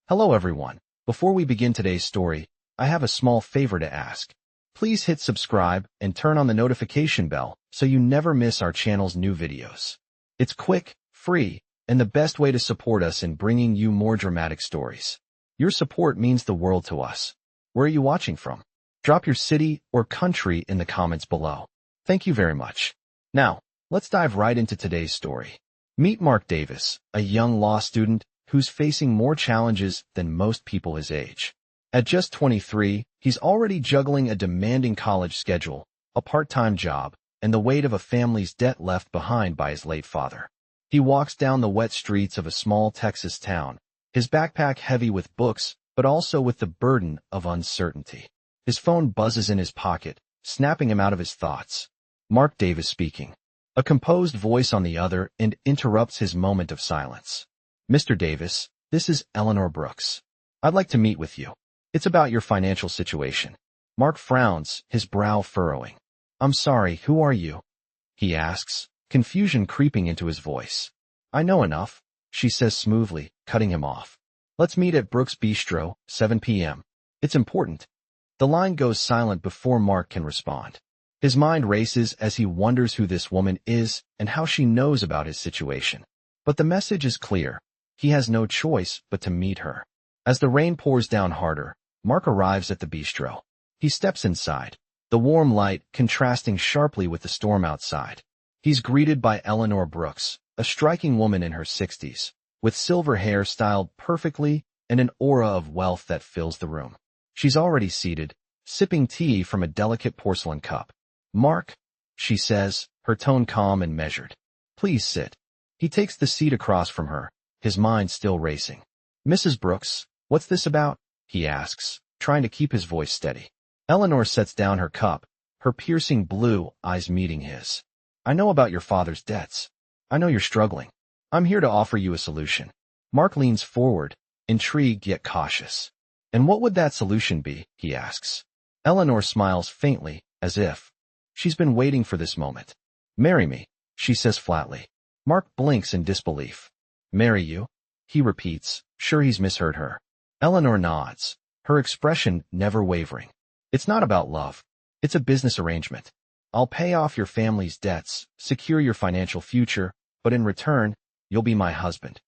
Hello everyone. Before we begin today's story, I have a small favor to ask. Please hit subscribe and turn on the notification bell so you never miss our channel's new videos. It's quick, free, and the best way to support us in bringing you more dramatic stories. Your support means the world to us. Where are you watching from? Drop your city or country in the comments below. Thank you very much. Now, let's dive right into today's story. Meet Mark Davis, a young law student who's facing more challenges than most people his age. At just 23, he's already juggling a demanding college schedule, a part-time job, and the weight of a family's debt left behind by his late father. He walks down the wet streets of a small Texas town, his backpack heavy with books, but also with the burden of uncertainty. His phone buzzes in his pocket, snapping him out of his thoughts. Mark Davis speaking. A composed voice on the other end interrupts his moment of silence. Mr. Davis, this is Eleanor Brooks. I'd like to meet with you. It's about your financial situation. Mark frowns, his brow furrowing. I'm sorry, who are you? He asks, confusion creeping into his voice. I know enough, she says smoothly, cutting him off. Let's meet at Brooks Bistro, 7 p.m. It's important. The line goes silent before Mark can respond. His mind races as he wonders who this woman is and how she knows about his situation. But the message is clear. He has no choice but to meet her. As the rain pours down harder, Mark arrives at the bistro. He steps inside, the warm light contrasting sharply with the storm outside. He's greeted by Eleanor Brooks, a striking woman in her 60s, with silver hair styled perfectly and an aura of wealth that fills the room. She's already seated, sipping tea from a delicate porcelain cup. Mark, she says, her tone calm and measured. Please sit. He takes the seat across from her, his mind still racing. Mrs. Brooks, what's this about? He asks, trying to keep his voice steady. Eleanor sets down her cup, her piercing blue eyes meeting his. I know about your father's debts. I know you're struggling. I'm here to offer you a solution. Mark leans forward, intrigued yet cautious. And what would that solution be? He asks. Eleanor smiles faintly, as if she's been waiting for this moment. Marry me, she says flatly. Mark blinks in disbelief. Marry you? He repeats, sure he's misheard her. Eleanor nods, her expression never wavering. It's not about love. It's a business arrangement. I'll pay off your family's debts, secure your financial future, but in return, you'll be my husband.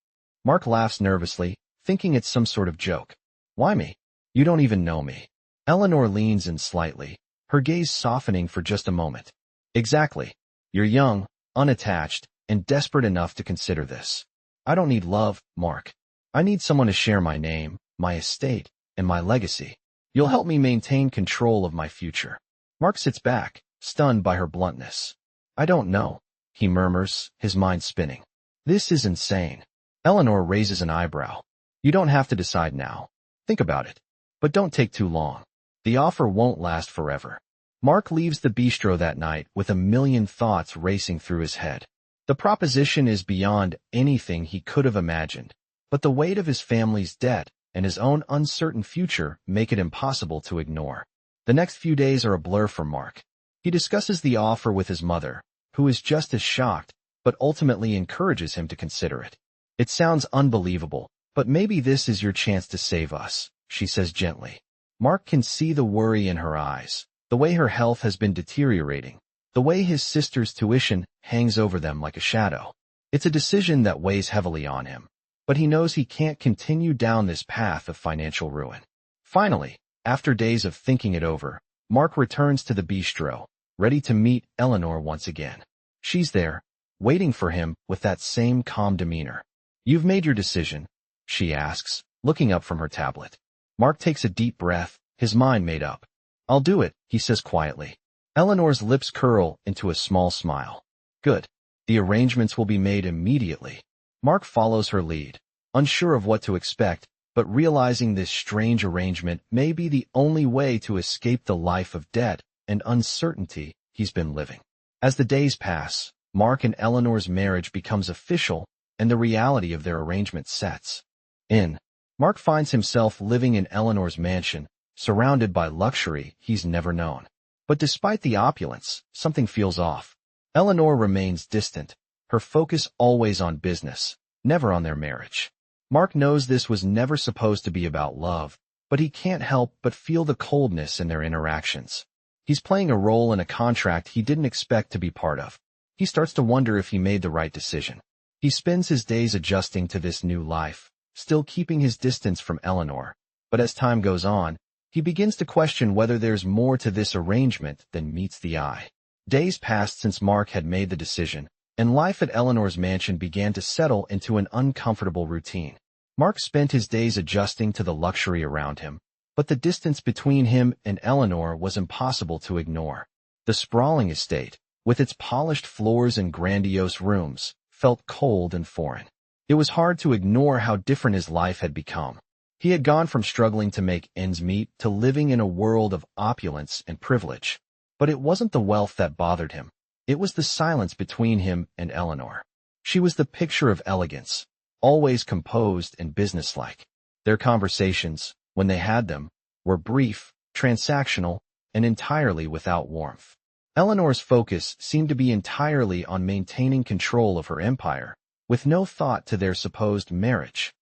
Mark laughs nervously, thinking it's some sort of joke. Why me? You don't even know me. Eleanor leans in slightly, her gaze softening for just a moment. Exactly. You're young, unattached, and desperate enough to consider this. I don't need love, Mark. I need someone to share my name, my estate, and my legacy. You'll help me maintain control of my future. Mark sits back, stunned by her bluntness. I don't know, he murmurs, his mind spinning. This is insane. Eleanor raises an eyebrow. You don't have to decide now. Think about it. But don't take too long. The offer won't last forever. Mark leaves the bistro that night with a million thoughts racing through his head. The proposition is beyond anything he could have imagined, but the weight of his family's debt and his own uncertain future make it impossible to ignore. The next few days are a blur for Mark. He discusses the offer with his mother, who is just as shocked, but ultimately encourages him to consider it. It sounds unbelievable, but maybe this is your chance to save us, she says gently. Mark can see the worry in her eyes, the way her health has been deteriorating, the way his sister's tuition hangs over them like a shadow. It's a decision that weighs heavily on him, but he knows he can't continue down this path of financial ruin. Finally, after days of thinking it over, Mark returns to the bistro, ready to meet Eleanor once again. She's there, waiting for him with that same calm demeanor. You've made your decision, she asks, looking up from her tablet. Mark takes a deep breath, his mind made up. I'll do it, he says quietly. Eleanor's lips curl into a small smile. Good. The arrangements will be made immediately. Mark follows her lead, unsure of what to expect, but realizing this strange arrangement may be the only way to escape the life of debt and uncertainty he's been living. As the days pass, Mark and Eleanor's marriage becomes official, and the reality of their arrangement sets in. Mark finds himself living in Eleanor's mansion, surrounded by luxury he's never known. But despite the opulence, something feels off. Eleanor remains distant, her focus always on business, never on their marriage. Mark knows this was never supposed to be about love, but he can't help but feel the coldness in their interactions. He's playing a role in a contract he didn't expect to be part of. He starts to wonder if he made the right decision. He spends his days adjusting to this new life, still keeping his distance from Eleanor. But as time goes on, he begins to question whether there's more to this arrangement than meets the eye. Days passed since Mark had made the decision, and life at Eleanor's mansion began to settle into an uncomfortable routine. Mark spent his days adjusting to the luxury around him, but the distance between him and Eleanor was impossible to ignore. The sprawling estate, with its polished floors and grandiose rooms, felt cold and foreign. It was hard to ignore how different his life had become. He had gone from struggling to make ends meet to living in a world of opulence and privilege. But it wasn't the wealth that bothered him. It was the silence between him and Eleanor. She was the picture of elegance, always composed and businesslike. Their conversations, when they had them, were brief, transactional, and entirely without warmth. Eleanor's focus seemed to be entirely on maintaining control of her empire, with no thought to their supposed marriage.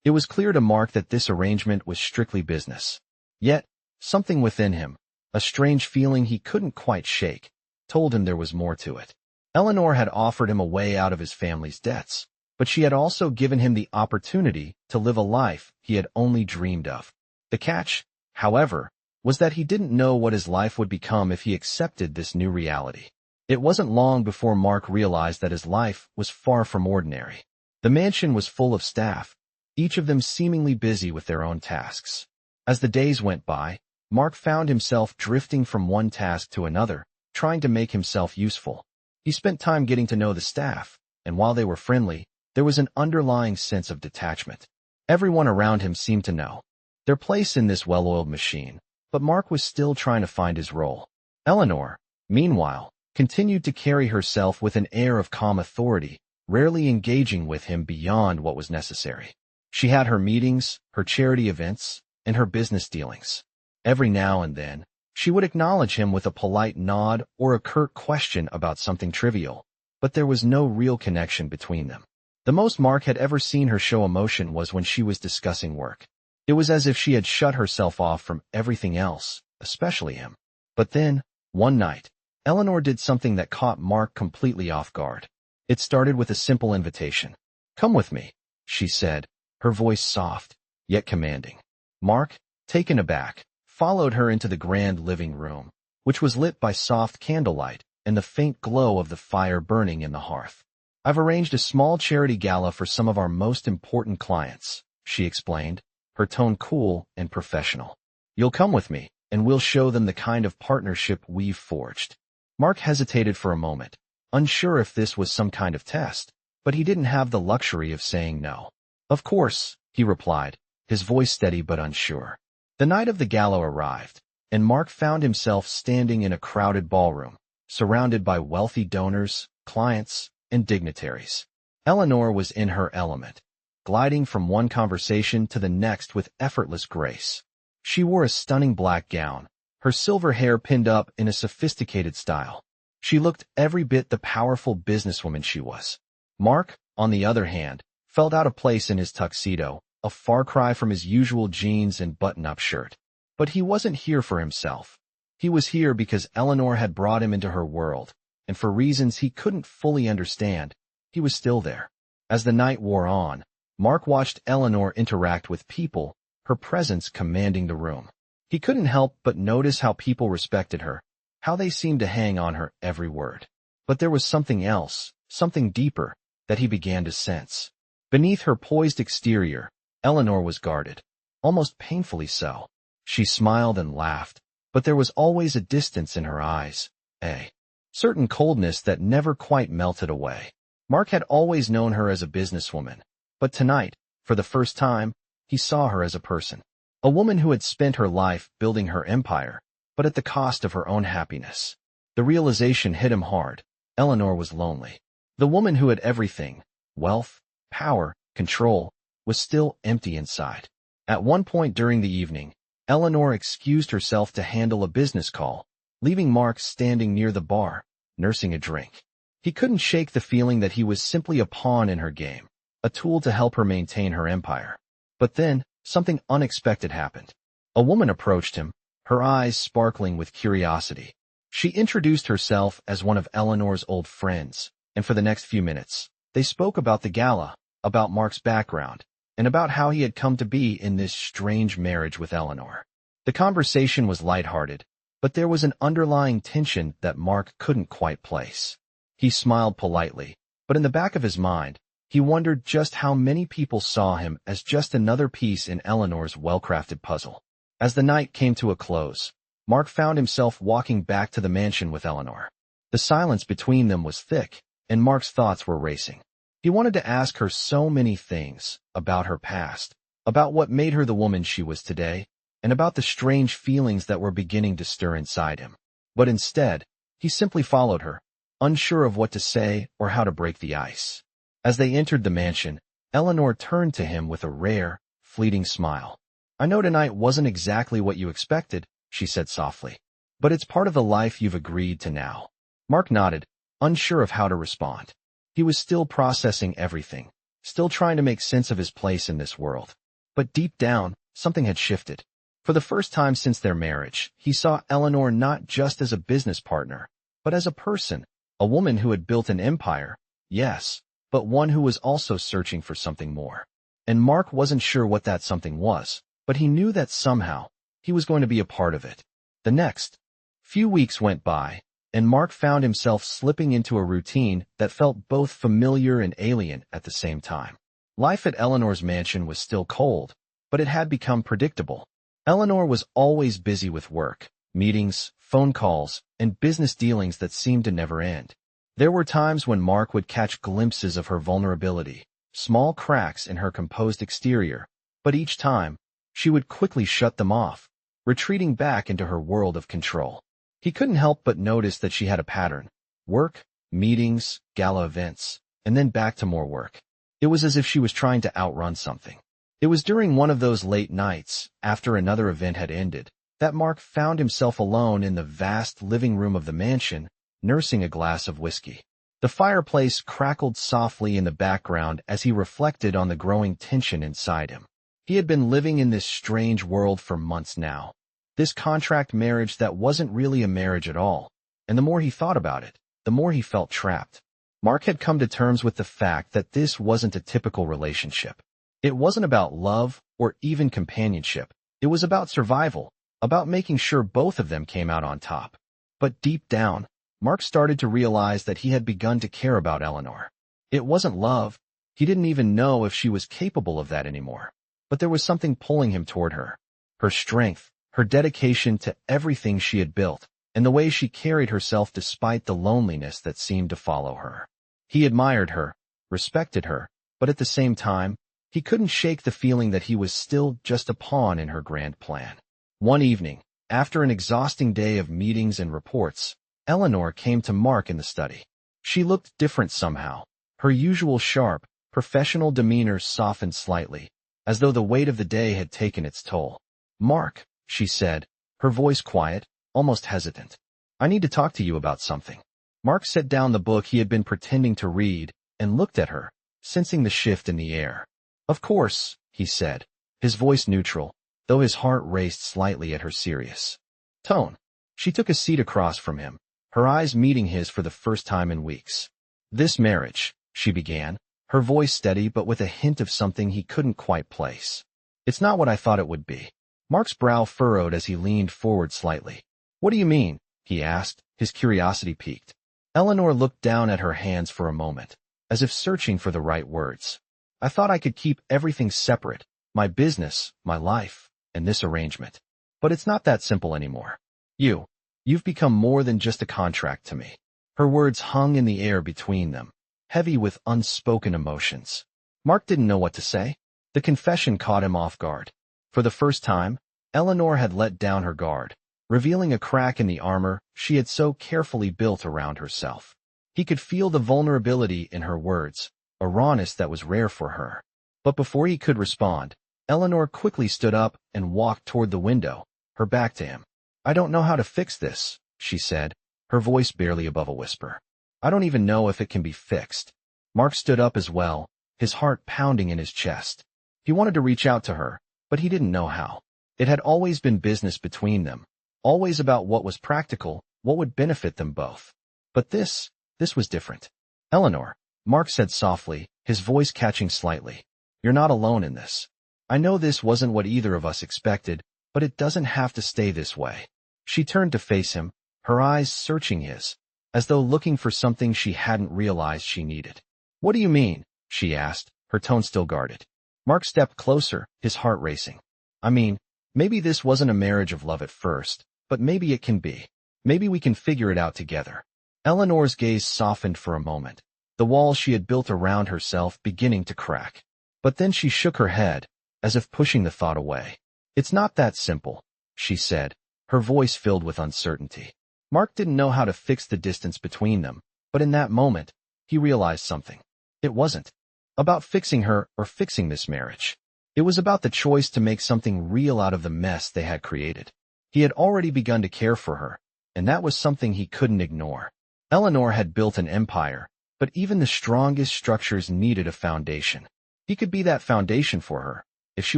It was clear to Mark that this arrangement was strictly business. Yet, something within him, a strange feeling he couldn't quite shake, told him there was more to it. Eleanor had offered him a way out of his family's debts, but she had also given him the opportunity to live a life he had only dreamed of. The catch, however, was that he didn't know what his life would become if he accepted this new reality. It wasn't long before Mark realized that his life was far from ordinary. The mansion was full of staff, each of them seemingly busy with their own tasks. As the days went by, Mark found himself drifting from one task to another, trying to make himself useful. He spent time getting to know the staff, and while they were friendly, there was an underlying sense of detachment. Everyone around him seemed to know their place in this well-oiled machine, but Mark was still trying to find his role. Eleanor, meanwhile, continued to carry herself with an air of calm authority, rarely engaging with him beyond what was necessary. She had her meetings, her charity events, and her business dealings. Every now and then, she would acknowledge him with a polite nod or a curt question about something trivial, but there was no real connection between them. The most Mark had ever seen her show emotion was when she was discussing work. It was as if she had shut herself off from everything else, especially him. But then, one night, Eleanor did something that caught Mark completely off guard. It started with a simple invitation. "Come with me," she said, her voice soft, yet commanding. Mark, taken aback, followed her into the grand living room, which was lit by soft candlelight and the faint glow of the fire burning in the hearth. "I've arranged a small charity gala for some of our most important clients," she explained, her tone cool and professional. "You'll come with me, and we'll show them the kind of partnership we've forged." Mark hesitated for a moment, unsure if this was some kind of test, but he didn't have the luxury of saying no. "Of course," he replied, his voice steady but unsure. The night of the gala arrived, and Mark found himself standing in a crowded ballroom, surrounded by wealthy donors, clients, and dignitaries. Eleanor was in her element, gliding from one conversation to the next with effortless grace. She wore a stunning black gown, her silver hair pinned up in a sophisticated style. She looked every bit the powerful businesswoman she was. Mark, on the other hand, felt out of place in his tuxedo, a far cry from his usual jeans and button-up shirt. But he wasn't here for himself. He was here because Eleanor had brought him into her world, and for reasons he couldn't fully understand, he was still there. As the night wore on, Mark watched Eleanor interact with people, her presence commanding the room. He couldn't help but notice how people respected her, how they seemed to hang on her every word. But there was something else, something deeper, that he began to sense. Beneath her poised exterior, Eleanor was guarded, almost painfully so. She smiled and laughed, but there was always a distance in her eyes, a certain coldness that never quite melted away. Mark had always known her as a businesswoman, but tonight, for the first time, he saw her as a person. A woman who had spent her life building her empire, but at the cost of her own happiness. The realization hit him hard. Eleanor was lonely. The woman who had everything, wealth, power, control, was still empty inside. At one point during the evening, Eleanor excused herself to handle a business call, leaving Mark standing near the bar, nursing a drink. He couldn't shake the feeling that he was simply a pawn in her game, a tool to help her maintain her empire. But then, something unexpected happened. A woman approached him, her eyes sparkling with curiosity. She introduced herself as one of Eleanor's old friends, and for the next few minutes, they spoke about the gala, about Mark's background, and about how he had come to be in this strange marriage with Eleanor. The conversation was lighthearted, but there was an underlying tension that Mark couldn't quite place. He smiled politely, but in the back of his mind, he wondered just how many people saw him as just another piece in Eleanor's well-crafted puzzle. As the night came to a close, Mark found himself walking back to the mansion with Eleanor. The silence between them was thick, and Mark's thoughts were racing. He wanted to ask her so many things about her past, about what made her the woman she was today, and about the strange feelings that were beginning to stir inside him. But instead, he simply followed her, unsure of what to say or how to break the ice. As they entered the mansion, Eleanor turned to him with a rare, fleeting smile. "I know tonight wasn't exactly what you expected," she said softly, "but it's part of the life you've agreed to now." Mark nodded, unsure of how to respond. He was still processing everything, still trying to make sense of his place in this world. But deep down, something had shifted. For the first time since their marriage, he saw Eleanor not just as a business partner, but as a person, a woman who had built an empire, yes, but one who was also searching for something more. And Mark wasn't sure what that something was, but he knew that somehow, he was going to be a part of it. The next few weeks went by, and Mark found himself slipping into a routine that felt both familiar and alien at the same time. Life at Eleanor's mansion was still cold, but it had become predictable. Eleanor was always busy with work, meetings, phone calls, and business dealings that seemed to never end. There were times when Mark would catch glimpses of her vulnerability, small cracks in her composed exterior, but each time, she would quickly shut them off, retreating back into her world of control. He couldn't help but notice that she had a pattern: work, meetings, gala events, and then back to more work. It was as if she was trying to outrun something. It was during one of those late nights, after another event had ended, that Mark found himself alone in the vast living room of the mansion, nursing a glass of whiskey. The fireplace crackled softly in the background as he reflected on the growing tension inside him. He had been living in this strange world for months now. This contract marriage that wasn't really a marriage at all, and the more he thought about it, the more he felt trapped. Mark had come to terms with the fact that this wasn't a typical relationship. It wasn't about love or even companionship. It was about survival, about making sure both of them came out on top. But deep down, Mark started to realize that he had begun to care about Eleanor. It wasn't love. He didn't even know if she was capable of that anymore. But there was something pulling him toward her. Her strength, her dedication to everything she had built, and the way she carried herself despite the loneliness that seemed to follow her. He admired her, respected her, but at the same time, he couldn't shake the feeling that he was still just a pawn in her grand plan. One evening, after an exhausting day of meetings and reports, Eleanor came to Mark in the study. She looked different somehow. Her usual sharp, professional demeanor softened slightly, as though the weight of the day had taken its toll. "Mark," she said, her voice quiet, almost hesitant. "I need to talk to you about something." Mark set down the book he had been pretending to read and looked at her, sensing the shift in the air. "Of course," he said, his voice neutral, though his heart raced slightly at her serious tone. She took a seat across from him, her eyes meeting his for the first time in weeks. "This marriage," she began, her voice steady but with a hint of something he couldn't quite place. "It's not what I thought it would be." Mark's brow furrowed as he leaned forward slightly. "What do you mean?" he asked, his curiosity piqued. Eleanor looked down at her hands for a moment, as if searching for the right words. "I thought I could keep everything separate, my business, my life, and this arrangement. But it's not that simple anymore. You've become more than just a contract to me." Her words hung in the air between them, heavy with unspoken emotions. Mark didn't know what to say. The confession caught him off guard. For the first time, Eleanor had let down her guard, revealing a crack in the armor she had so carefully built around herself. He could feel the vulnerability in her words, a rawness that was rare for her. But before he could respond, Eleanor quickly stood up and walked toward the window, her back to him. "I don't know how to fix this," she said, her voice barely above a whisper. "I don't even know if it can be fixed." Mark stood up as well, his heart pounding in his chest. He wanted to reach out to her, but he didn't know how. It had always been business between them, always about what was practical, what would benefit them both. But this was different. "Eleanor," Mark said softly, his voice catching slightly. "You're not alone in this. I know this wasn't what either of us expected, but it doesn't have to stay this way." She turned to face him, her eyes searching his, as though looking for something she hadn't realized she needed. "What do you mean?" she asked, her tone still guarded. Mark stepped closer, his heart racing. "I mean, maybe this wasn't a marriage of love at first, but maybe it can be. Maybe we can figure it out together." Eleanor's gaze softened for a moment, the walls she had built around herself beginning to crack. But then she shook her head, as if pushing the thought away. "It's not that simple," she said, her voice filled with uncertainty. Mark didn't know how to fix the distance between them, but in that moment, he realized something. It wasn't about fixing her or fixing this marriage. It was about the choice to make something real out of the mess they had created. He had already begun to care for her, and that was something he couldn't ignore. Eleanor had built an empire, but even the strongest structures needed a foundation. He could be that foundation for her, if she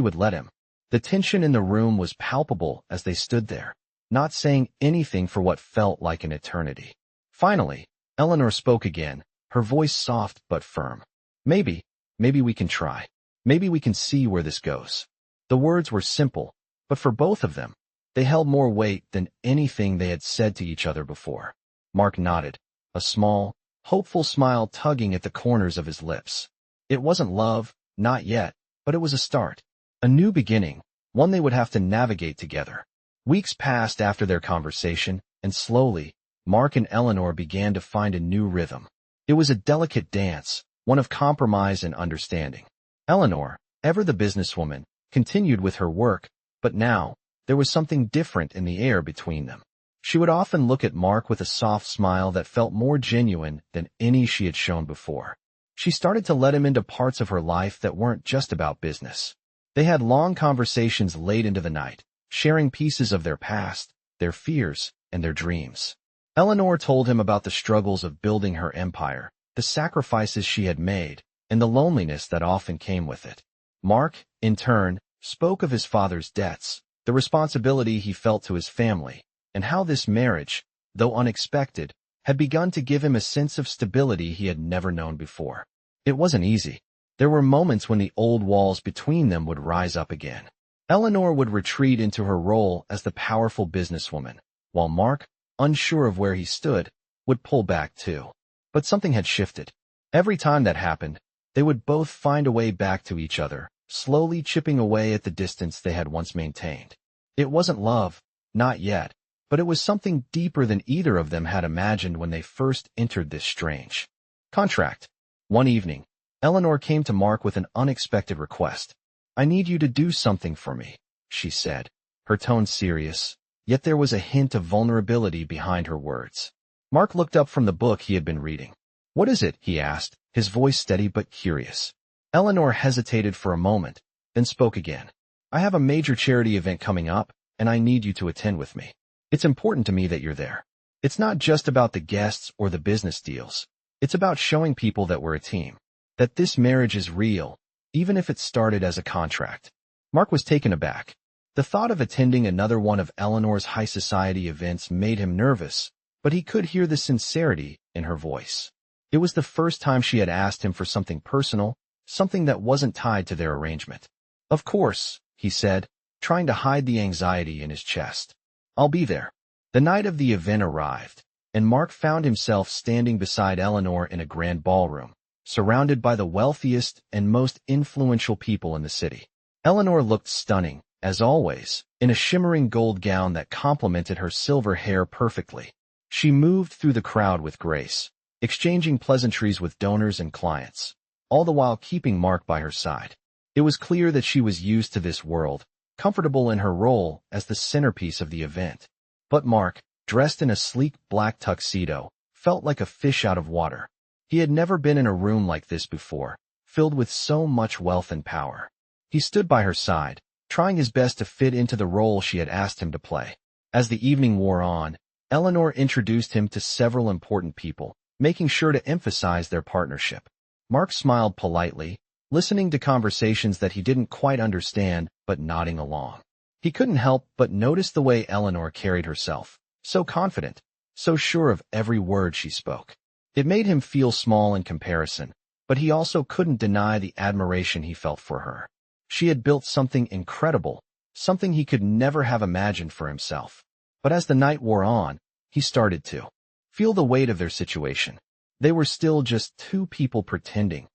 would let him. The tension in the room was palpable as they stood there, not saying anything for what felt like an eternity. Finally, Eleanor spoke again, her voice soft but firm. Maybe we can try. Maybe we can see where this goes." The words were simple, but for both of them, they held more weight than anything they had said to each other before. Mark nodded, a small, hopeful smile tugging at the corners of his lips. It wasn't love, not yet, but it was a start. A new beginning, one they would have to navigate together. Weeks passed after their conversation, and slowly, Mark and Eleanor began to find a new rhythm. It was a delicate dance, one of compromise and understanding. Eleanor, ever the businesswoman, continued with her work, but now, there was something different in the air between them. She would often look at Mark with a soft smile that felt more genuine than any she had shown before. She started to let him into parts of her life that weren't just about business. They had long conversations late into the night, sharing pieces of their past, their fears, and their dreams. Eleanor told him about the struggles of building her empire, the sacrifices she had made, and the loneliness that often came with it. Mark, in turn, spoke of his father's debts, the responsibility he felt to his family, and how this marriage, though unexpected, had begun to give him a sense of stability he had never known before. It wasn't easy. There were moments when the old walls between them would rise up again. Eleanor would retreat into her role as the powerful businesswoman, while Mark, unsure of where he stood, would pull back too. But something had shifted. Every time that happened, they would both find a way back to each other, slowly chipping away at the distance they had once maintained. It wasn't love, not yet, but it was something deeper than either of them had imagined when they first entered this strange contract. One evening, Eleanor came to Mark with an unexpected request. "I need you to do something for me," she said, her tone serious, yet there was a hint of vulnerability behind her words. Mark looked up from the book he had been reading. "What is it?" he asked, his voice steady but curious. Eleanor hesitated for a moment, then spoke again. "I have a major charity event coming up, and I need you to attend with me. It's important to me that you're there. It's not just about the guests or the business deals. It's about showing people that we're a team, that this marriage is real, even if it started as a contract." Mark was taken aback. The thought of attending another one of Eleanor's high society events made him nervous, but he could hear the sincerity in her voice. It was the first time she had asked him for something personal, something that wasn't tied to their arrangement. "Of course," he said, trying to hide the anxiety in his chest. "I'll be there." The night of the event arrived, and Mark found himself standing beside Eleanor in a grand ballroom, surrounded by the wealthiest and most influential people in the city. Eleanor looked stunning, as always, in a shimmering gold gown that complemented her silver hair perfectly. She moved through the crowd with grace, exchanging pleasantries with donors and clients, all the while keeping Mark by her side. It was clear that she was used to this world, comfortable in her role as the centerpiece of the event. But Mark, dressed in a sleek black tuxedo, felt like a fish out of water. He had never been in a room like this before, filled with so much wealth and power. He stood by her side, trying his best to fit into the role she had asked him to play. As the evening wore on, Eleanor introduced him to several important people, making sure to emphasize their partnership. Mark smiled politely, listening to conversations that he didn't quite understand, but nodding along. He couldn't help but notice the way Eleanor carried herself, so confident, so sure of every word she spoke. It made him feel small in comparison, but he also couldn't deny the admiration he felt for her. She had built something incredible, something he could never have imagined for himself. But as the night wore on, he started to feel the weight of their situation. They were still just two people pretending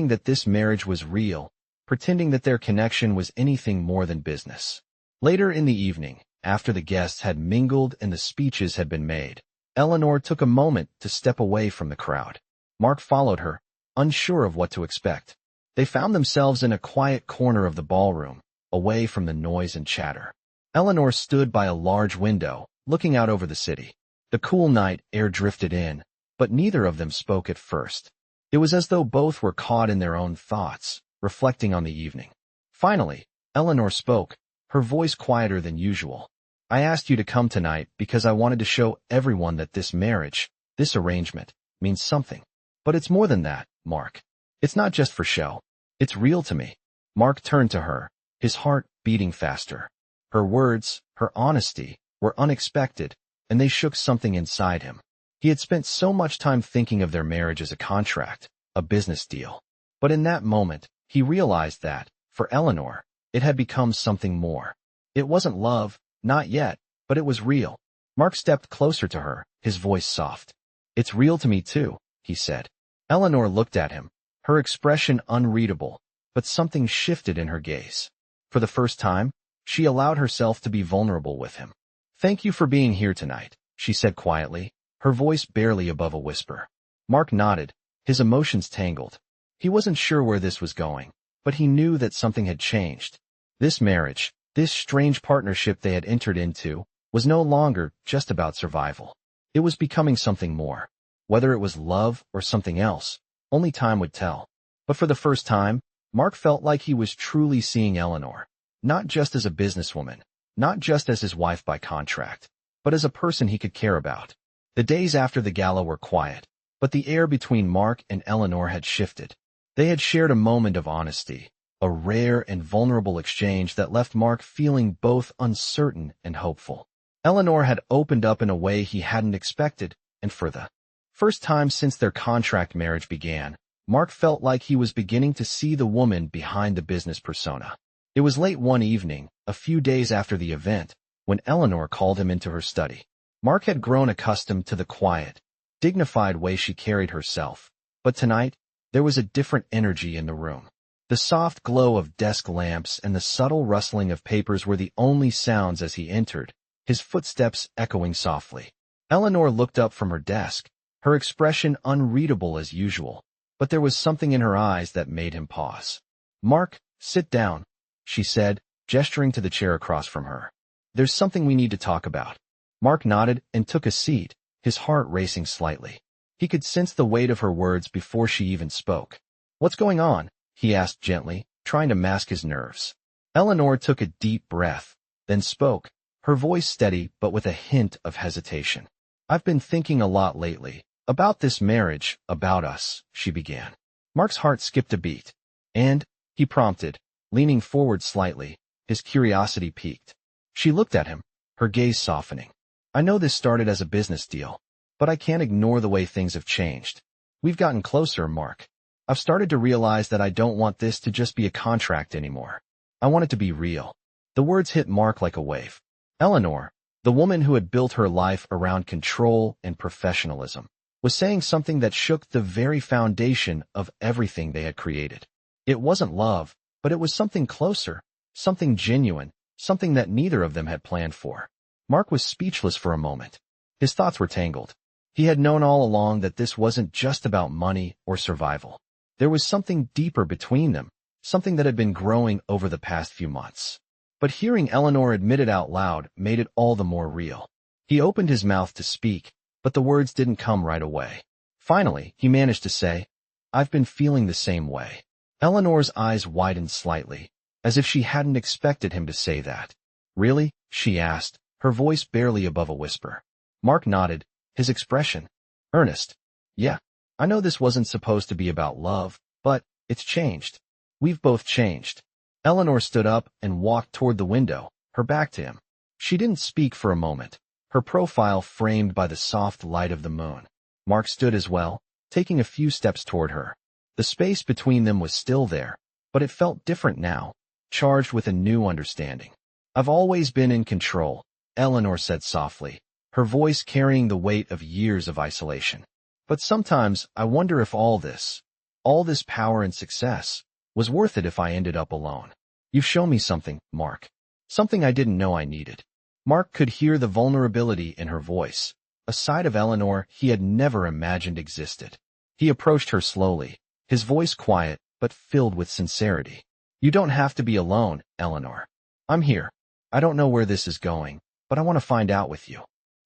that this marriage was real, pretending that their connection was anything more than business. Later in the evening, after the guests had mingled and the speeches had been made, Eleanor took a moment to step away from the crowd. Mark followed her, unsure of what to expect. They found themselves in a quiet corner of the ballroom, away from the noise and chatter. Eleanor stood by a large window, looking out over the city. The cool night air drifted in, but neither of them spoke at first. It was as though both were caught in their own thoughts, reflecting on the evening. Finally, Eleanor spoke, her voice quieter than usual. I asked you to come tonight because I wanted to show everyone that this marriage, this arrangement, means something. But it's more than that, Mark. It's not just for show. It's real to me. Mark turned to her, his heart beating faster. Her words, her honesty, were unexpected, and they shook something inside him. He had spent so much time thinking of their marriage as a contract, a business deal. But in that moment, he realized that, for Eleanor, it had become something more. It wasn't love, not yet, but it was real. Mark stepped closer to her, his voice soft. It's real to me too, he said. Eleanor looked at him, her expression unreadable, but something shifted in her gaze. For the first time, she allowed herself to be vulnerable with him. Thank you for being here tonight, she said quietly, her voice barely above a whisper. Mark nodded, his emotions tangled. He wasn't sure where this was going, but he knew that something had changed. This marriage, this strange partnership they had entered into, was no longer just about survival. It was becoming something more. Whether it was love or something else, only time would tell. But for the first time, Mark felt like he was truly seeing Eleanor, not just as a businesswoman, not just as his wife by contract, but as a person he could care about. The days after the gala were quiet, but the air between Mark and Eleanor had shifted. They had shared a moment of honesty, a rare and vulnerable exchange that left Mark feeling both uncertain and hopeful. Eleanor had opened up in a way he hadn't expected, and for the first time since their contract marriage began, Mark felt like he was beginning to see the woman behind the business persona. It was late one evening, a few days after the event, when Eleanor called him into her study. Mark had grown accustomed to the quiet, dignified way she carried herself, but tonight, there was a different energy in the room. The soft glow of desk lamps and the subtle rustling of papers were the only sounds as he entered, his footsteps echoing softly. Eleanor looked up from her desk, her expression unreadable as usual, but there was something in her eyes that made him pause. Mark, sit down, she said, gesturing to the chair across from her. There's something we need to talk about. Mark nodded and took a seat, his heart racing slightly. He could sense the weight of her words before she even spoke. What's going on? He asked gently, trying to mask his nerves. Eleanor took a deep breath, then spoke, her voice steady but with a hint of hesitation. I've been thinking a lot lately, about this marriage, about us, she began. Mark's heart skipped a beat. And, he prompted, leaning forward slightly, his curiosity piqued. She looked at him, her gaze softening. I know this started as a business deal, but I can't ignore the way things have changed. We've gotten closer, Mark. I've started to realize that I don't want this to just be a contract anymore. I want it to be real. The words hit Mark like a wave. Eleanor, the woman who had built her life around control and professionalism, was saying something that shook the very foundation of everything they had created. It wasn't love, but it was something closer, something genuine, something that neither of them had planned for. Mark was speechless for a moment. His thoughts were tangled. He had known all along that this wasn't just about money or survival. There was something deeper between them, something that had been growing over the past few months. But hearing Eleanor admit it out loud made it all the more real. He opened his mouth to speak, but the words didn't come right away. Finally, he managed to say, I've been feeling the same way. Eleanor's eyes widened slightly, as if she hadn't expected him to say that. Really? She asked, her voice barely above a whisper. Mark nodded, his expression earnest. Yeah, I know this wasn't supposed to be about love, but It's changed. We've both changed. Eleanor stood up and walked toward the window, her back to him. She didn't speak for a moment, her profile framed by the soft light of the moon. Mark stood as well, taking a few steps toward her. The space between them was still there, but it felt different now, charged with a new understanding. I've always been in control, Eleanor said softly, her voice carrying the weight of years of isolation. But sometimes I wonder if all this power and success, was worth it if I ended up alone. You've shown me something, Mark. Something I didn't know I needed. Mark could hear the vulnerability in her voice, a side of Eleanor he had never imagined existed. He approached her slowly, his voice quiet but filled with sincerity. You don't have to be alone, Eleanor. I'm here. I don't know where this is going, but I want to find out with you.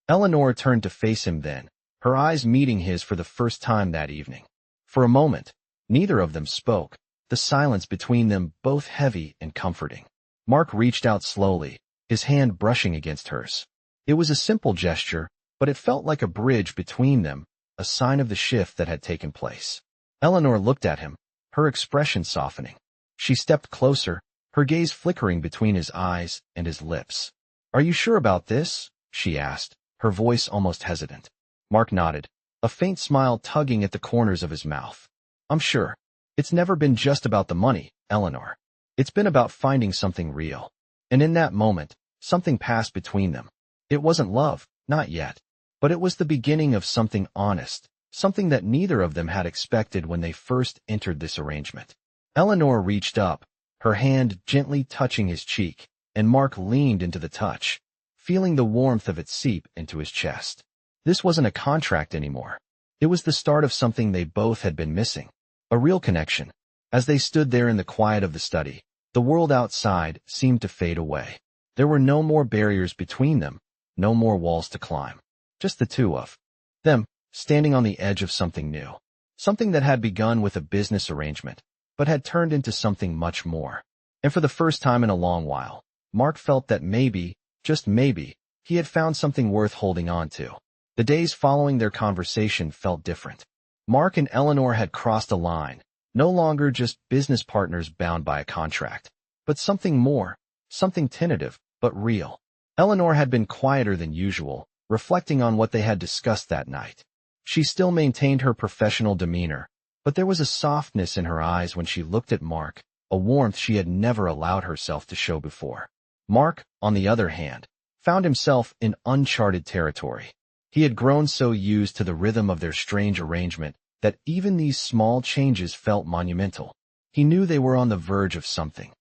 Eleanor turned to face him then, her eyes meeting his for the first time that evening. For a moment, neither of them spoke, the silence between them both heavy and comforting. Mark reached out slowly, his hand brushing against hers. It was a simple gesture, but it felt like a bridge between them, a sign of the shift that had taken place. Eleanor looked at him, her expression softening. She stepped closer, her gaze flickering between his eyes and his lips. Are you sure about this? She asked, her voice almost hesitant. Mark nodded, a faint smile tugging at the corners of his mouth. I'm sure. It's never been just about the money, Eleanor. It's been about finding something real. And in that moment, something passed between them. It wasn't love, not yet. But it was the beginning of something honest, something that neither of them had expected when they first entered this arrangement. Eleanor reached up, her hand gently touching his cheek, and Mark leaned into the touch, feeling the warmth of it seep into his chest. This wasn't a contract anymore. It was the start of something they both had been missing, a real connection. As they stood there in the quiet of the study, the world outside seemed to fade away. There were no more barriers between them, no more walls to climb. Just the two of them, standing on the edge of something new. Something that had begun with a business arrangement, but had turned into something much more. And for the first time in a long while, Mark felt that maybe, just maybe, he had found something worth holding on to. The days following their conversation felt different. Mark and Eleanor had crossed a line, no longer just business partners bound by a contract, but something more, something tentative, but real. Eleanor had been quieter than usual, reflecting on what they had discussed that night. She still maintained her professional demeanor, but there was a softness in her eyes when she looked at Mark, a warmth she had never allowed herself to show before. Mark, on the other hand, found himself in uncharted territory. He had grown so used to the rhythm of their strange arrangement that even these small changes felt monumental. He knew they were on the verge of something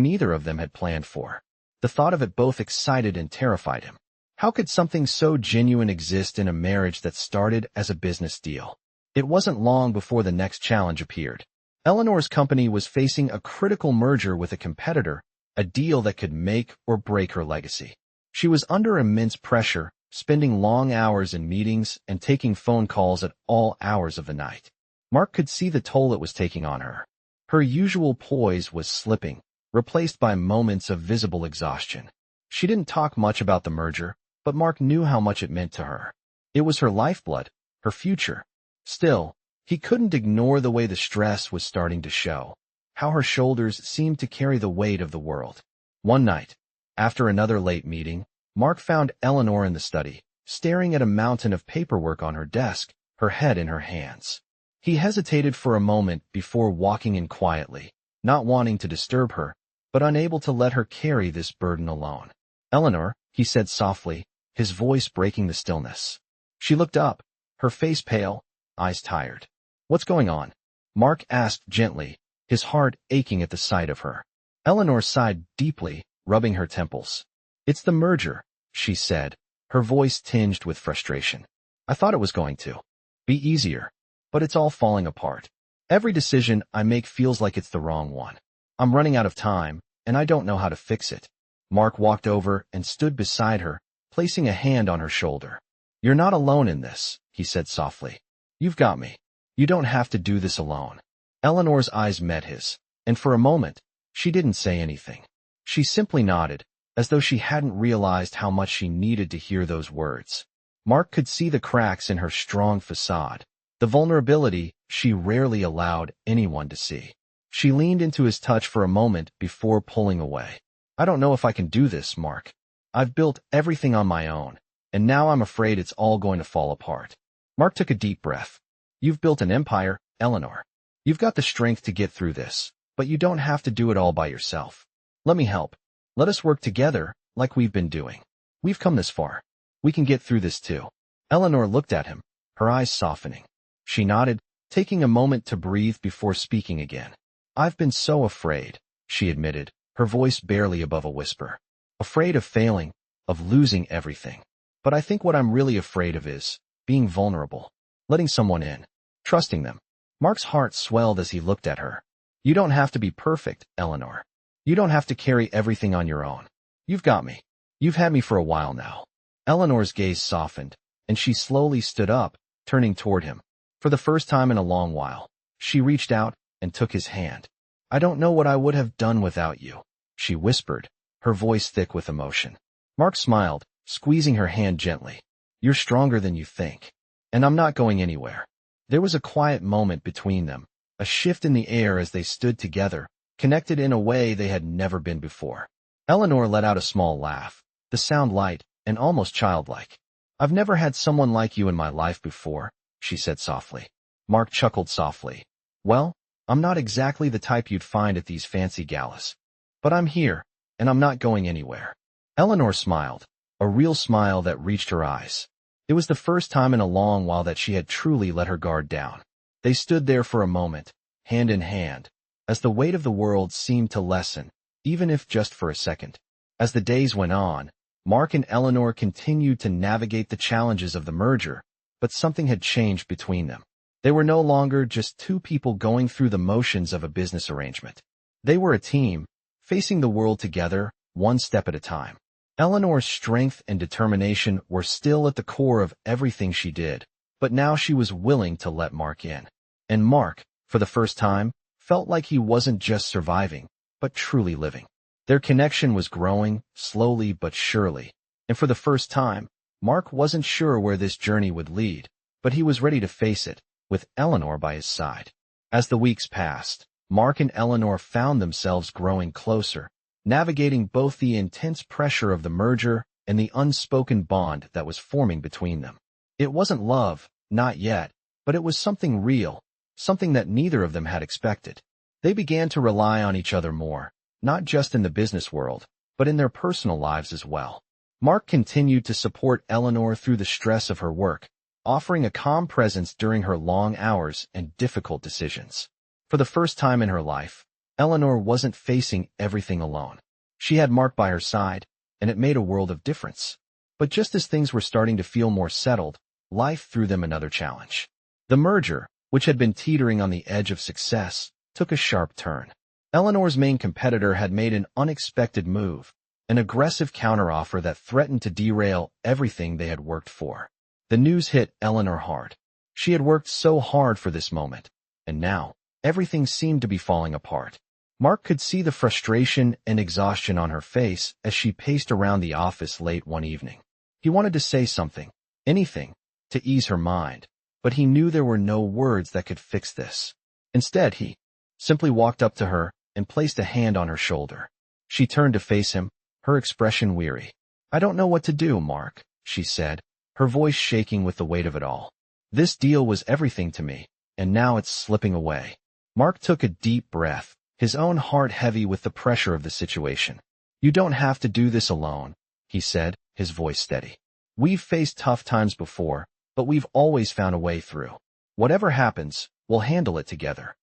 neither of them had planned for. The thought of it both excited and terrified him. How could something so genuine exist in a marriage that started as a business deal? It wasn't long before the next challenge appeared. Eleanor's company was facing a critical merger with a competitor, a deal that could make or break her legacy. She was under immense pressure, spending long hours in meetings and taking phone calls at all hours of the night. Mark could see the toll it was taking on her. Her usual poise was slipping, replaced by moments of visible exhaustion. She didn't talk much about the merger, but Mark knew how much it meant to her. It was her lifeblood, her future. Still, he couldn't ignore the way the stress was starting to show, how her shoulders seemed to carry the weight of the world. One night, after another late meeting, Mark found Eleanor in the study, staring at a mountain of paperwork on her desk, her head in her hands. He hesitated for a moment before walking in quietly, not wanting to disturb her, but unable to let her carry this burden alone. Eleanor, he said softly, his voice breaking the stillness. She looked up, her face pale, eyes tired. What's going on? Mark asked gently, his heart aching at the sight of her. Eleanor sighed deeply, rubbing her temples. It's the merger, she said, her voice tinged with frustration. I thought it was going to be easier, but it's all falling apart. Every decision I make feels like it's the wrong one. I'm running out of time, and I don't know how to fix it. Mark walked over and stood beside her, placing a hand on her shoulder. You're not alone in this, he said softly. You've got me. You don't have to do this alone. Eleanor's eyes met his, and for a moment, she didn't say anything. She simply nodded, as though she hadn't realized how much she needed to hear those words. Mark could see the cracks in her strong facade, The vulnerability she rarely allowed anyone to see. She leaned into his touch for a moment before pulling away. I don't know if I can do this, Mark. I've built everything on my own, and now I'm afraid it's all going to fall apart. Mark took a deep breath. You've built an empire, Eleanor. You've got the strength to get through this, but you don't have to do it all by yourself. Let me help. Let us work together like we've been doing. We've come this far. We can get through this too. Eleanor looked at him, her eyes softening. She nodded, taking a moment to breathe before speaking again. I've been so afraid, she admitted, her voice barely above a whisper. Afraid of failing, of losing everything. But I think what I'm really afraid of is being vulnerable, letting someone in, trusting them. Mark's heart swelled as he looked at her. You don't have to be perfect, Eleanor. You don't have to carry everything on your own. You've got me. You've had me for a while now. Eleanor's gaze softened, and she slowly stood up, turning toward him. For the first time in a long while, she reached out and took his hand. I don't know what I would have done without you, she whispered, her voice thick with emotion. Mark smiled, squeezing her hand gently. You're stronger than you think. And I'm not going anywhere. There was a quiet moment between them, a shift in the air as they stood together, connected in a way they had never been before. Eleanor let out a small laugh, the sound light and almost childlike. I've never had someone like you in my life before, she said softly. Mark chuckled softly. Well, I'm not exactly the type you'd find at these fancy galas. But I'm here, and I'm not going anywhere. Eleanor smiled, a real smile that reached her eyes. It was the first time in a long while that she had truly let her guard down. They stood there for a moment, hand in hand, as the weight of the world seemed to lessen, even if just for a second. As the days went on, Mark and Eleanor continued to navigate the challenges of the merger, but something had changed between them. They were no longer just two people going through the motions of a business arrangement. They were a team, facing the world together, one step at a time. Eleanor's strength and determination were still at the core of everything she did, but now she was willing to let Mark in. And Mark, for the first time, felt like he wasn't just surviving, but truly living. Their connection was growing, slowly but surely, and for the first time, Mark wasn't sure where this journey would lead, but he was ready to face it, with Eleanor by his side. As the weeks passed, Mark and Eleanor found themselves growing closer, navigating both the intense pressure of the merger and the unspoken bond that was forming between them. It wasn't love, not yet, but it was something real, something that neither of them had expected. They began to rely on each other more, not just in the business world, but in their personal lives as well. Mark continued to support Eleanor through the stress of her work, offering a calm presence during her long hours and difficult decisions. For the first time in her life, Eleanor wasn't facing everything alone. She had Mark by her side, and it made a world of difference. But just as things were starting to feel more settled, life threw them another challenge. The merger, which had been teetering on the edge of success, took a sharp turn. Eleanor's main competitor had made an unexpected move, an aggressive counteroffer that threatened to derail everything they had worked for. The news hit Eleanor hard. She had worked so hard for this moment, and now, everything seemed to be falling apart. Mark could see the frustration and exhaustion on her face as she paced around the office late one evening. He wanted to say something, anything, to ease her mind, but he knew there were no words that could fix this. Instead, he simply walked up to her and placed a hand on her shoulder. She turned to face him, her expression weary. I don't know what to do, Mark, she said, her voice shaking with the weight of it all. This deal was everything to me, and now it's slipping away. Mark took a deep breath, his own heart heavy with the pressure of the situation. You don't have to do this alone, he said, his voice steady. We've faced tough times before, but we've always found a way through. Whatever happens, we'll handle it together.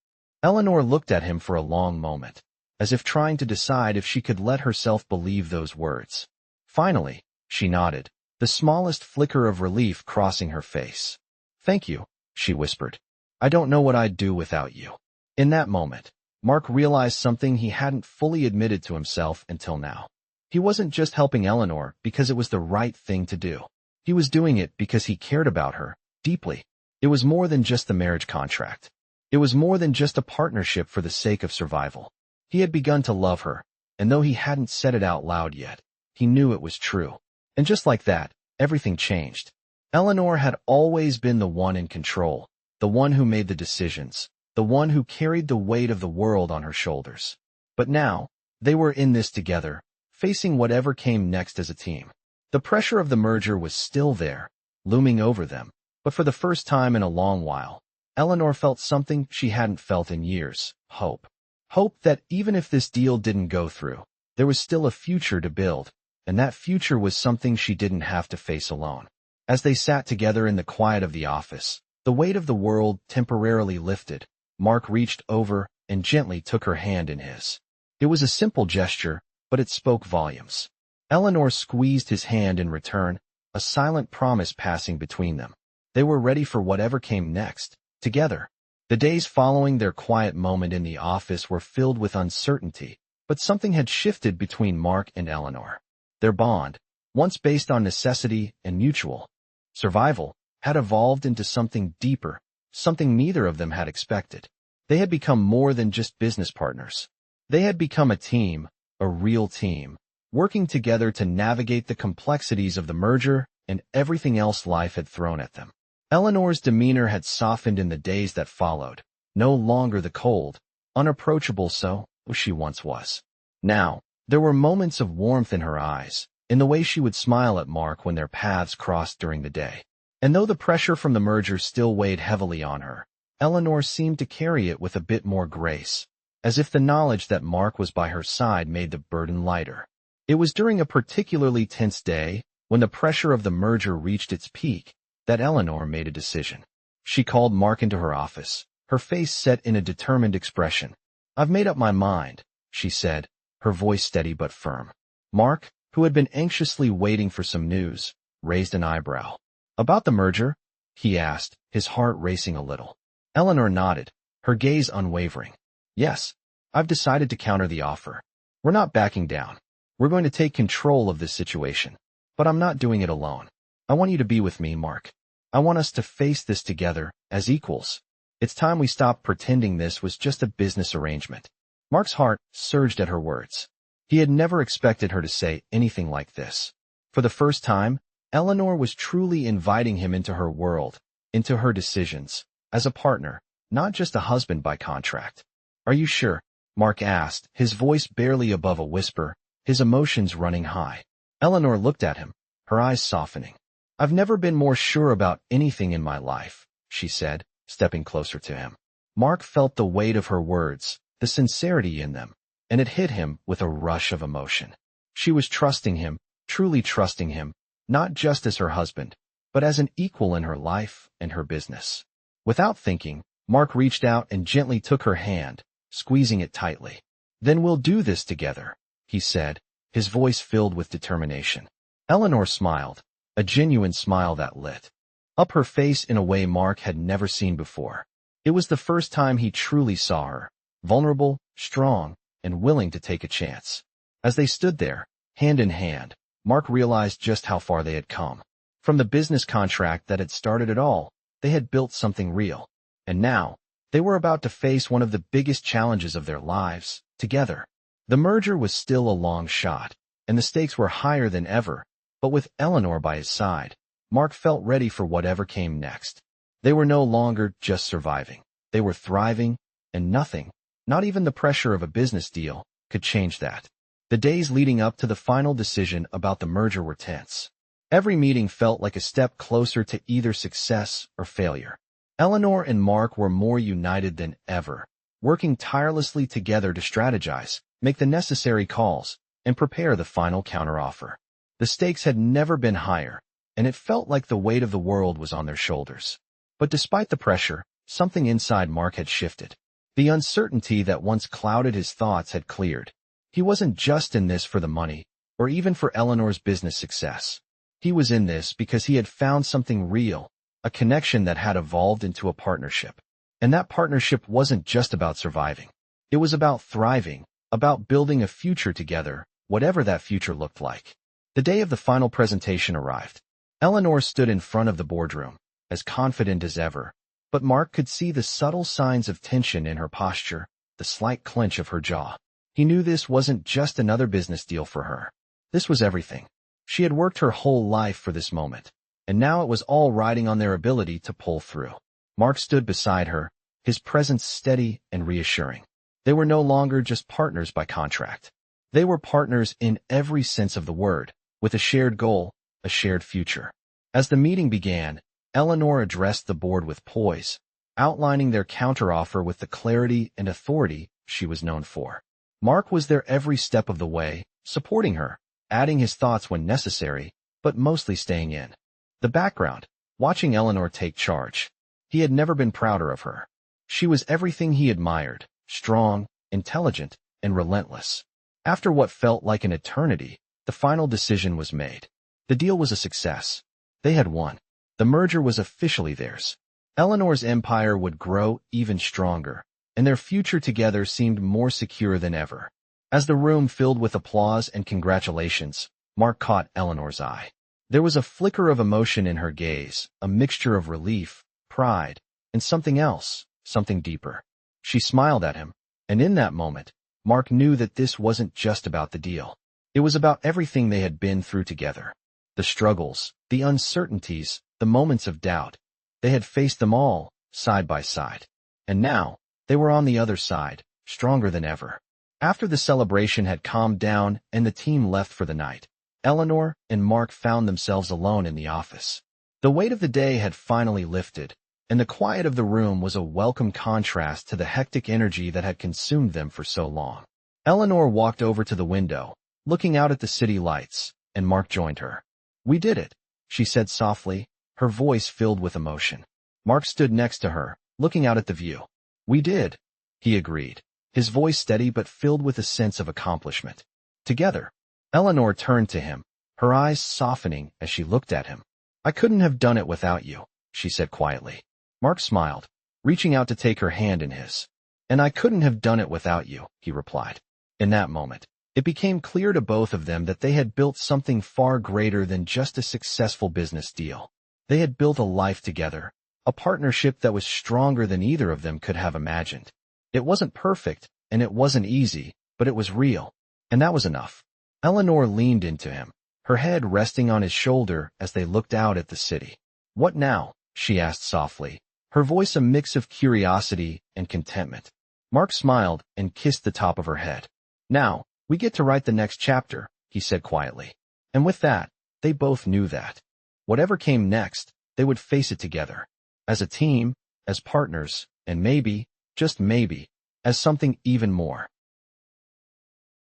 Eleanor looked at him for a long moment, as if trying to decide if she could let herself believe those words. Finally, she nodded, the smallest flicker of relief crossing her face. Thank you, she whispered. I don't know what I'd do without you. In that moment, Mark realized something he hadn't fully admitted to himself until now. He wasn't just helping Eleanor because it was the right thing to do. He was doing it because he cared about her, deeply. It was more than just the marriage contract. It was more than just a partnership for the sake of survival. He had begun to love her, and though he hadn't said it out loud yet, he knew it was true. And just like that, everything changed. Eleanor had always been the one in control, the one who made the decisions, the one who carried the weight of the world on her shoulders. But now, they were in this together, facing whatever came next as a team. The pressure of the merger was still there, looming over them, but for the first time in a long while, Eleanor felt something she hadn't felt in years: hope. Hope that even if this deal didn't go through, there was still a future to build, and that future was something she didn't have to face alone. As they sat together in the quiet of the office, the weight of the world temporarily lifted. Mark reached over and gently took her hand in his. It was a simple gesture, but it spoke volumes. Eleanor squeezed his hand in return, a silent promise passing between them. They were ready for whatever came next, together. The days following their quiet moment in the office were filled with uncertainty, but something had shifted between Mark and Eleanor. Their bond, once based on necessity and mutual survival, had evolved into something deeper, something neither of them had expected. They had become more than just business partners. They had become a team, a real team, working together to navigate the complexities of the merger and everything else life had thrown at them. Eleanor's demeanor had softened in the days that followed, no longer the cold, unapproachable so she once was. Now, there were moments of warmth in her eyes, in the way she would smile at Mark when their paths crossed during the day. And though the pressure from the merger still weighed heavily on her, Eleanor seemed to carry it with a bit more grace, as if the knowledge that Mark was by her side made the burden lighter. It was during a particularly tense day, when the pressure of the merger reached its peak, that Eleanor made a decision. She called Mark into her office, her face set in a determined expression. "I've made up my mind," she said, her voice steady but firm. Mark, who had been anxiously waiting for some news, raised an eyebrow. "About the merger?" he asked, his heart racing a little. Eleanor nodded, her gaze unwavering. "Yes, I've decided to counter the offer. We're not backing down. We're going to take control of this situation. But I'm not doing it alone. I want you to be with me, Mark. I want us to face this together, as equals. It's time we stopped pretending this was just a business arrangement." Mark's heart surged at her words. He had never expected her to say anything like this. For the first time, Eleanor was truly inviting him into her world, into her decisions, as a partner, not just a husband by contract. "Are you sure?" Mark asked, his voice barely above a whisper, his emotions running high. Eleanor looked at him, her eyes softening. "I've never been more sure about anything in my life," she said, stepping closer to him. Mark felt the weight of her words, the sincerity in them, and it hit him with a rush of emotion. She was trusting him, truly trusting him, not just as her husband, but as an equal in her life and her business. Without thinking, Mark reached out and gently took her hand, squeezing it tightly. "Then we'll do this together," he said, his voice filled with determination. Eleanor smiled, a genuine smile that lit up her face in a way Mark had never seen before. It was the first time he truly saw her, vulnerable, strong, and willing to take a chance. As they stood there, hand in hand, Mark realized just how far they had come. From the business contract that had started it all, they had built something real. And now, they were about to face one of the biggest challenges of their lives, together. The merger was still a long shot, and the stakes were higher than ever, but with Eleanor by his side, Mark felt ready for whatever came next. They were no longer just surviving. They were thriving, and nothing, not even the pressure of a business deal, could change that. The days leading up to the final decision about the merger were tense. Every meeting felt like a step closer to either success or failure. Eleanor and Mark were more united than ever, working tirelessly together to strategize, make the necessary calls, and prepare the final counteroffer. The stakes had never been higher, and it felt like the weight of the world was on their shoulders. But despite the pressure, something inside Mark had shifted. The uncertainty that once clouded his thoughts had cleared. He wasn't just in this for the money, or even for Eleanor's business success. He was in this because he had found something real, a connection that had evolved into a partnership. And that partnership wasn't just about surviving. It was about thriving, about building a future together, whatever that future looked like. The day of the final presentation arrived. Eleanor stood in front of the boardroom, as confident as ever, but Mark could see the subtle signs of tension in her posture, the slight clench of her jaw. He knew this wasn't just another business deal for her. This was everything. She had worked her whole life for this moment, and now it was all riding on their ability to pull through. Mark stood beside her, his presence steady and reassuring. They were no longer just partners by contract. They were partners in every sense of the word, with a shared goal, a shared future. As the meeting began, Eleanor addressed the board with poise, outlining their counteroffer with the clarity and authority she was known for. Mark was there every step of the way, supporting her, adding his thoughts when necessary, but mostly staying in the background, watching Eleanor take charge. He had never been prouder of her. She was everything he admired, strong, intelligent, and relentless. After what felt like an eternity, the final decision was made. The deal was a success. They had won. The merger was officially theirs. Eleanor's empire would grow even stronger, and their future together seemed more secure than ever. As the room filled with applause and congratulations, Mark caught Eleanor's eye. There was a flicker of emotion in her gaze, a mixture of relief, pride, and something else, something deeper. She smiled at him, and in that moment, Mark knew that this wasn't just about the deal. It was about everything they had been through together. The struggles, the uncertainties, the moments of doubt. They had faced them all, side by side. And now, they were on the other side, stronger than ever. After the celebration had calmed down and the team left for the night, Eleanor and Mark found themselves alone in the office. The weight of the day had finally lifted, and the quiet of the room was a welcome contrast to the hectic energy that had consumed them for so long. Eleanor walked over to the window, looking out at the city lights, and Mark joined her. "We did it," she said softly, her voice filled with emotion. Mark stood next to her, looking out at the view. "We did," he agreed, his voice steady but filled with a sense of accomplishment. Together. Eleanor turned to him, her eyes softening as she looked at him. "I couldn't have done it without you," she said quietly. Mark smiled, reaching out to take her hand in his. "And I couldn't have done it without you," he replied. In that moment, it became clear to both of them that they had built something far greater than just a successful business deal. They had built a life together, a partnership that was stronger than either of them could have imagined. It wasn't perfect, and it wasn't easy, but it was real, and that was enough. Eleanor leaned into him, her head resting on his shoulder as they looked out at the city. "What now?" she asked softly, her voice a mix of curiosity and contentment. Mark smiled and kissed the top of her head. "Now, we get to write the next chapter," he said quietly. And with that, they both knew that whatever came next, they would face it together. As a team, as partners, and maybe, just maybe, as something even more.